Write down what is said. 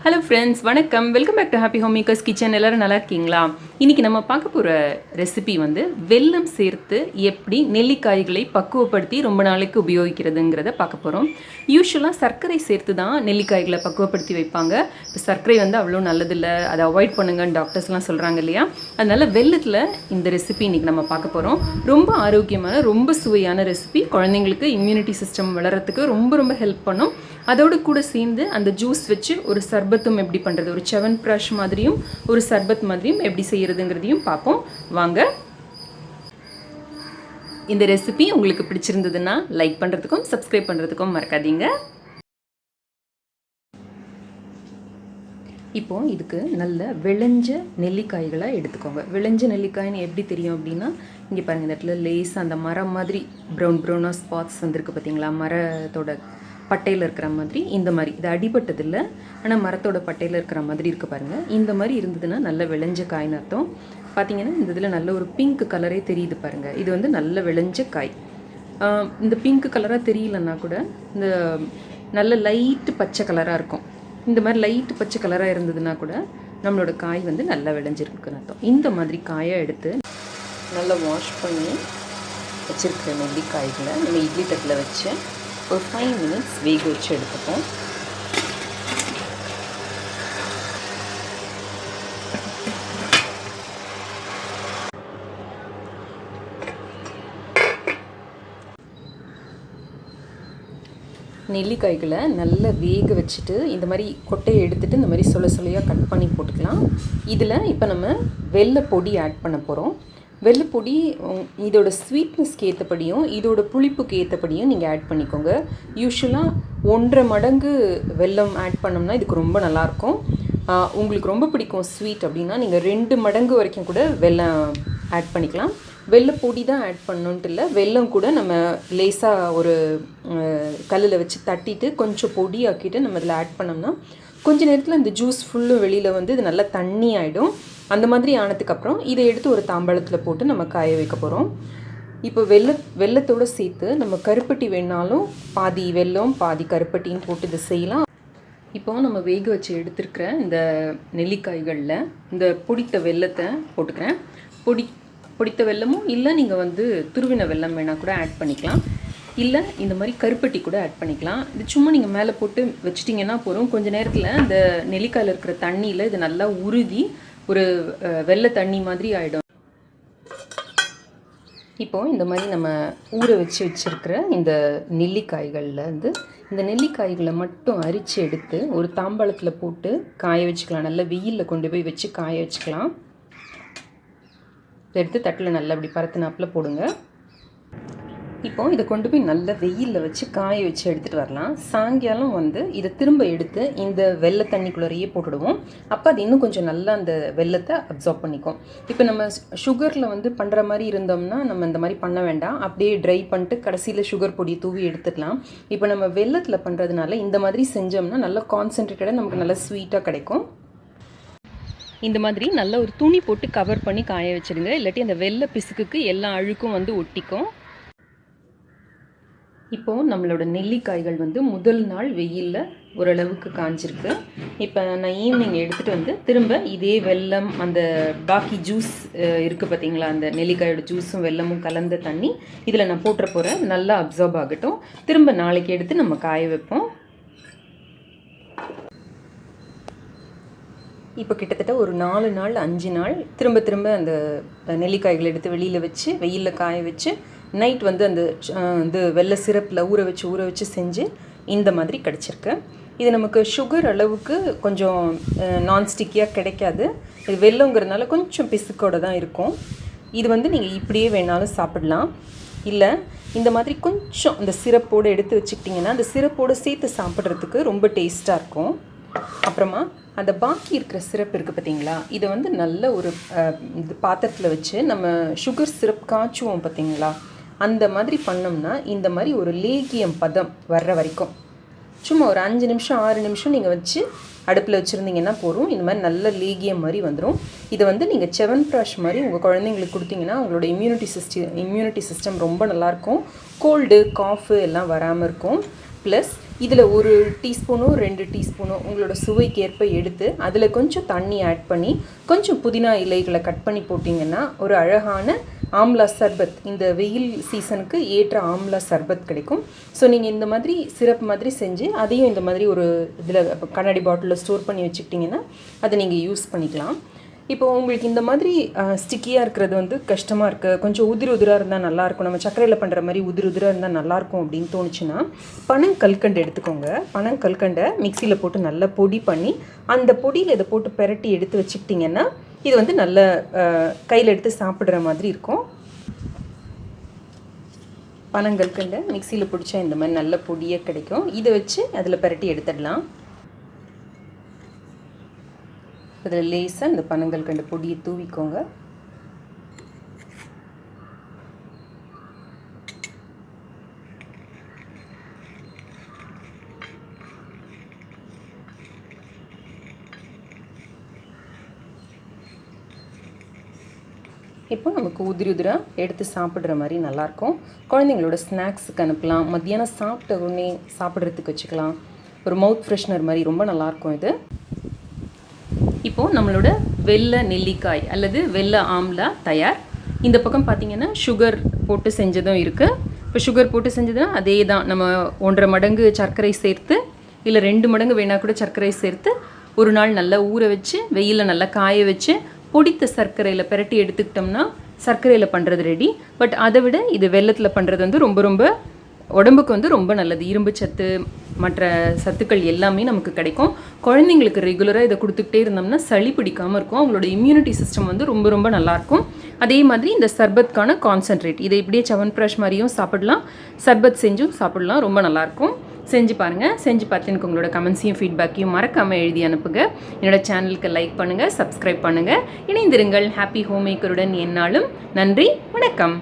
Hello friends, வணக்கம். Welcome back to happy home makers kitchen. எல்லோரும் நல்லா இருக்கீங்களா? இன்றைக்கி நம்ம பார்க்க போகிற ரெசிபி வந்து வெல்லம் சேர்த்து எப்படி நெல்லிக்காய்களை பக்குவப்படுத்தி ரொம்ப நாளைக்கு உபயோகிக்கிறதுங்கிறத பார்க்க போகிறோம். யூஸ்வலாக சர்க்கரை சேர்த்து தான் நெல்லிக்காய்களை பக்குவப்படுத்தி வைப்பாங்க. இப்போ சர்க்கரை வந்து அவ்வளோ நல்லதில்லை, அதை அவாய்ட் பண்ணுங்கன்னு டாக்டர்ஸ்லாம் சொல்கிறாங்க இல்லையா? அதனால் வெல்லத்தில் இந்த ரெசிபி இன்றைக்கி நம்ம பார்க்க போகிறோம். ரொம்ப ஆரோக்கியமான, ரொம்ப சுவையான ரெசிபி. குழந்தைங்களுக்கு இம்யூனிட்டி சிஸ்டம் வளர்கிறதுக்கு ரொம்ப ரொம்ப ஹெல்ப் பண்ணும். அதோடு கூட சேர்ந்து அந்த ஜூஸ் வச்சு ஒரு சர்பத்தும் எப்படி பண்ணுறது, ஒரு செவன் ப்ராஷ் மாதிரியும் ஒரு சர்பத் மாதிரியும் எப்படி செய்கிறதுங்கிறதையும் பார்ப்போம். வாங்க. இந்த ரெசிபி உங்களுக்கு பிடிச்சிருந்ததுன்னா லைக் பண்ணுறதுக்கும் சப்ஸ்கிரைப் பண்ணுறதுக்கும் மறக்காதீங்க. இப்போது இதுக்கு நல்ல விளைஞ்ச நெல்லிக்காய்களை எடுத்துக்கோங்க. விளைஞ்ச நெல்லிக்காய்னு எப்படி தெரியும் அப்படின்னா, இங்கே பாருங்கள், இந்த இடத்துல லேஸாக அந்த மரம் மாதிரி ப்ரௌனாக ஸ்பாட்ஸ் வந்துருக்கு பார்த்தீங்களா? மரத்தோட பட்டையில் இருக்கிற மாதிரி, இந்த மாதிரி. இது அடிபட்டதில்லை, ஆனால் மரத்தோட பட்டையில் இருக்கிற மாதிரி இருக்குது பாருங்கள். இந்த மாதிரி இருந்ததுன்னா நல்ல விளைஞ்ச காய்னு அர்த்தம். பார்த்தீங்கன்னா இந்த இதில் நல்ல ஒரு பிங்க் கலரே தெரியுது பாருங்கள். இது வந்து நல்ல விளைஞ்ச காய். இந்த பிங்க் கலராக தெரியலன்னா கூட இந்த நல்ல லைட்டு பச்சை கலராக இருக்கும். இந்த மாதிரி லைட்டு பச்சை கலராக இருந்ததுன்னா கூட நம்மளோட காய் வந்து நல்லா விளைஞ்சிருக்குன்னு அர்த்தம். இந்த மாதிரி காயை எடுத்து நல்லா வாஷ் பண்ணி வச்சுருக்கிற நெல்லிக்காய்களை நம்ம இட்லி தட்டில் வச்சு ஒரு 5 minutes வேக வச்சு எடுத்துப்போம். நெல்லிக்காய்களை நல்லா வேக வச்சுட்டு இந்த மாதிரி கொட்டையை எடுத்துகிட்டு இந்த மாதிரி சொலையாக கட் பண்ணி போட்டுக்கலாம். இதில் இப்போ நம்ம வெள்ளை பொடி ஆட் பண்ண போகிறோம். வெள்ளைப்பொடி இதோட ஸ்வீட்னஸ்க்கு ஏற்றபடியும் இதோட புளிப்புக்கு ஏற்றபடியும் நீங்கள் ஆட் பண்ணிக்கோங்க. யூஸ்வலாக 1.5 மடங்கு வெல்லம் ஆட் பண்ணோம்னா இதுக்கு ரொம்ப நல்லாயிருக்கும். உங்களுக்கு ரொம்ப பிடிக்கும் ஸ்வீட் அப்படின்னா நீங்கள் 2 மடங்கு வரைக்கும் கூட வெல்லம் ஆட் பண்ணிக்கலாம். வெள்ளைப்பொடி தான் ஆட் பண்ணணுன்ட்டு இல்லை, வெல்லம் கூட நம்ம லேசாக ஒரு கல்லில் வச்சு தட்டிட்டு கொஞ்சம் பொடி ஆக்கிட்டு நம்ம இதில் ஆட் பண்ணோம்னா கொஞ்சம் நேரத்தில் இந்த ஜூஸ் ஃபுல்லும் வெளியில் வந்து இது நல்லா தண்ணி ஆகிடும். அந்த மாதிரி ஆனதுக்கப்புறம் இதை எடுத்து ஒரு தாம்பாளத்தில் போட்டு நம்ம காய வைக்க போகிறோம். இப்போ வெல்லத்தோடு சேர்த்து நம்ம கருப்பட்டி வேணாலும் பாதி வெல்லம் பாதி கருப்பட்டின்னு போட்டு இதை செய்யலாம். இப்போ நம்ம வேக வச்சு எடுத்துருக்கிற இந்த நெல்லிக்காய்களில் இந்த பொடித்த வெல்லத்தை போட்டுக்கிறேன். பொடித்த வெல்லமும் இல்லை, நீங்கள் வந்து துருவின வெல்லம் வேணால் கூட ஆட் பண்ணிக்கலாம். இல்லை இந்த மாதிரி கருப்பட்டி கூட ஆட் பண்ணிக்கலாம். இது சும்மா நீங்கள் மேலே போட்டு வச்சிட்டிங்கன்னா போதும். கொஞ்சம் நேரத்தில் இந்த நெல்லிக்காயில் இருக்கிற தண்ணியில் இது நல்லா உருகி ஒரு வெள்ளை தண்ணி மாதிரி ஆகிடும். இப்போது இந்த மாதிரி நம்ம ஊற வச்சுருக்கிற இந்த நெல்லிக்காய்களில் வந்து இந்த நெல்லிக்காய்களை மட்டும் அரித்து எடுத்து ஒரு தாம்பாளத்தில் போட்டு காய வச்சுக்கலாம். நல்லா வெயிலில் கொண்டு போய் வச்சு காய வச்சுக்கலாம். எடுத்து தட்டில் நல்லா அப்படி பரத்துனாப்பில் போடுங்க. இப்போது இதை கொண்டு போய் நல்லா வெயிலில் வச்சு காய வச்சு எடுத்துகிட்டு வரலாம். சாயங்காலம் வந்து இதை திரும்ப எடுத்து இந்த வெள்ளை தண்ணிக்குள்ளேயே போட்டுடுவோம். அப்போ அது இன்னும் கொஞ்சம் நல்லா அந்த வெள்ளத்தை அப்சார்ப் பண்ணிக்கும். இப்போ நம்ம சுகரில் வந்து பண்ணுற மாதிரி இருந்தோம்னா நம்ம இந்த மாதிரி பண்ண வேண்டாம், அப்படியே ட்ரை பண்ணிட்டு கடைசியில் சுகர் பொடி தூவி எடுத்துடலாம். இப்போ நம்ம வெள்ளத்தில் பண்ணுறதுனால இந்த மாதிரி செஞ்சோம்னா நல்லா கான்சன்ட்ரேட்டடாக நமக்கு நல்லா ஸ்வீட்டாக கிடைக்கும். இந்த மாதிரி நல்ல ஒரு துணி போட்டு கவர் பண்ணி காய வச்சுடுங்க, இல்லாட்டி அந்த வெள்ளை பிசுக்குக்கு எல்லா அழுக்கும் வந்து ஒட்டிக்கும். இப்போது நம்மளோட நெல்லிக்காய்கள் வந்து முதல் நாள் வெயிலில் ஓரளவுக்கு காஞ்சிருக்கு. இப்போ நான் ஈவினிங் எடுத்துகிட்டு வந்து திரும்ப இதே வெல்லம் அந்த பாக்கி ஜூஸ் இருக்குது பார்த்தீங்களா, அந்த நெல்லிக்காயோட ஜூஸும் வெல்லமும் கலந்த தண்ணி இதில் நான் போட்டுற போகிறேன். நல்லா அப்சார்ப் ஆகட்டும். திரும்ப நாளைக்கு எடுத்து நம்ம காய வைப்போம். இப்போ கிட்டத்தட்ட ஒரு 4 நாள் 5 நாள் திரும்ப அந்த நெல்லிக்காய்களை எடுத்து வெளியில் வச்சு வெயிலில் காய வச்சு நைட் வந்து அந்த இது வெள்ளை சிரப்பில் ஊற வச்சு செஞ்சு இந்த மாதிரி கிடச்சிருக்கு. இது நமக்கு சுகர் அளவுக்கு கொஞ்சம் நான்ஸ்டிக்கியாக கிடைக்காது. இது வெல்லங்கிறதுனால கொஞ்சம் பிசுக்கோடு தான் இருக்கும். இது வந்து நீங்கள் இப்படியே வேணாலும் சாப்பிடலாம். இல்லை இந்த மாதிரி கொஞ்சம் அந்த சிரப்போடு எடுத்து வச்சுக்கிட்டிங்கன்னா அந்த சிரப்போடு சேர்த்து சாப்பிட்றதுக்கு ரொம்ப டேஸ்ட்டாக இருக்கும். அப்புறமா அந்த பாக்கி இருக்கிற சிரப் இருக்குது பார்த்தீங்களா, இதை வந்து நல்ல ஒரு இது பாத்திரத்தில் வச்சு நம்ம சுகர் சிரப் காய்ச்சுவோம் பார்த்தீங்களா, அந்த மாதிரி பண்ணோம்னா இந்த மாதிரி ஒரு லேகியம் பதம் வர்ற வரைக்கும் சும்மா ஒரு 5 நிமிஷம் 6 நிமிஷம் நீங்கள் வச்சு அடுப்பில் வச்சுருந்தீங்கன்னா போதும். இந்த மாதிரி நல்ல லேகியம் மாதிரி வந்துடும். இதை வந்து நீங்கள் செவன் ப்ராஷ் மாதிரி உங்கள் குழந்தைங்களுக்கு கொடுத்தீங்கன்னா அவங்களோட இம்யூனிட்டி சிஸ்டம் ரொம்ப நல்லாயிருக்கும். கோல்டு காஃபு எல்லாம் வராமல் இருக்கும். ப்ளஸ் இதில் 1 டீஸ்பூனோ 2 டீஸ்பூனோ உங்களோட சுவைக்கு ஏற்ப எடுத்து அதில் கொஞ்சம் தண்ணி ஆட் பண்ணி கொஞ்சம் புதினா இலைகளை கட் பண்ணி போட்டிங்கன்னா ஒரு அழகான ஆம்லா சர்பத், இந்த வெயில் சீசனுக்கு ஏற்ற ஆம்லா சர்பத் கிடைக்கும். ஸோ நீங்கள் இந்த மாதிரி சிரப் மாதிரி செஞ்சு அதையும் இந்த மாதிரி ஒரு இதில் கண்ணாடி பாட்டிலில் ஸ்டோர் பண்ணி வச்சுக்கிட்டிங்கன்னா அதை நீங்கள் யூஸ் பண்ணிக்கலாம். இப்போ உங்களுக்கு இந்த மாதிரி ஸ்டிக்கியாக இருக்கிறது வந்து கஷ்டமாக இருக்குது, கொஞ்சம் உதிராக இருந்தால் நல்லாயிருக்கும், நம்ம சர்க்கரையில் பண்ணுற மாதிரி உதிராக இருந்தால் நல்லாயிருக்கும் அப்படின்னு தோணுச்சுன்னா பனங்கல்கண்டு எடுத்துக்கோங்க. பனங்கல்கண்டை மிக்சியில் போட்டு நல்லா பொடி பண்ணி அந்த பொடியில் இதை போட்டு பெரட்டி எடுத்து வச்சுக்கிட்டிங்கன்னா இது வந்து நல்ல கையில் எடுத்து சாப்பிட்ற மாதிரி இருக்கும். பனங்கல்கண்டை மிக்சியில் பிடிச்சா இந்த மாதிரி நல்ல பொடியாக கிடைக்கும். இதை வச்சு அதில் பெரட்டி எடுத்துடலாம். அதில் லேசாக இந்த பனங்கல்கண்டு பொடியை தூவிக்கோங்க. இப்போ நமக்கு உதிராக எடுத்து சாப்பிட்ற மாதிரி நல்லாயிருக்கும். குழந்தைங்களோட ஸ்நாக்ஸுக்கு அனுப்பலாம், மத்தியானம் சாப்பிட்ட உடனே சாப்பிட்றதுக்கு வச்சுக்கலாம். ஒரு மவுத் ஃப்ரெஷ்னர் மாதிரி ரொம்ப நல்லாயிருக்கும் இது. இப்போது நம்மளோட வெள்ளை நெல்லிக்காய் அல்லது வெள்ளை ஆம்லா தயார். இந்த பக்கம் பார்த்திங்கன்னா சுகர் போட்டு செஞ்சதும் இருக்குது. இப்போ சுகர் போட்டு செஞ்சதுன்னா அதே தான், நம்ம 1.5 மடங்கு சர்க்கரை சேர்த்து இல்லை 2 மடங்கு வேணால் கூட சர்க்கரை சேர்த்து ஒரு நாள் நல்லா ஊற வச்சு வெயிலில் நல்லா காய வச்சு பொடித்த சர்க்கரையில் பெரட்டி எடுத்துக்கிட்டோம்னா சர்க்கரையில் பண்ணுறது ரெடி. பட் அதை விட இது வெல்லத்தில் பண்ணுறது வந்து ரொம்ப ரொம்ப உடம்புக்கு வந்து ரொம்ப நல்லது. இரும்பு சத்து மற்ற சத்துக்கள் எல்லாமே நமக்கு கிடைக்கும். குழந்தைங்களுக்கு ரெகுலராக இதை கொடுத்துக்கிட்டே இருந்தோம்னா சளி பிடிக்காமல் இருக்கும், அவங்களோட இம்யூனிட்டி சிஸ்டம் வந்து ரொம்ப ரொம்ப நல்லாயிருக்கும். அதே மாதிரி இந்த சர்பத்கான கான்சன்ட்ரேட் இதை இப்படியே சவன்பிராஷ் மாதிரியும் சாப்பிடலாம், சர்பத் செஞ்சும் சாப்பிடலாம், ரொம்ப நல்லாயிருக்கும். செஞ்சு பாருங்கள். செஞ்சு பார்த்து எனக்கு உங்களோட கமெண்ட்ஸையும் ஃபீட்பேக்கையும் மறக்காமல் எழுதி அனுப்புங்க. என்னோடய சேனலுக்கு லைக் பண்ணுங்கள், சப்ஸ்கிரைப் பண்ணுங்கள், இணைந்திருங்கள். ஹாப்பி ஹோம் மேக்கருடன் எந்நாளும். நன்றி, வணக்கம்.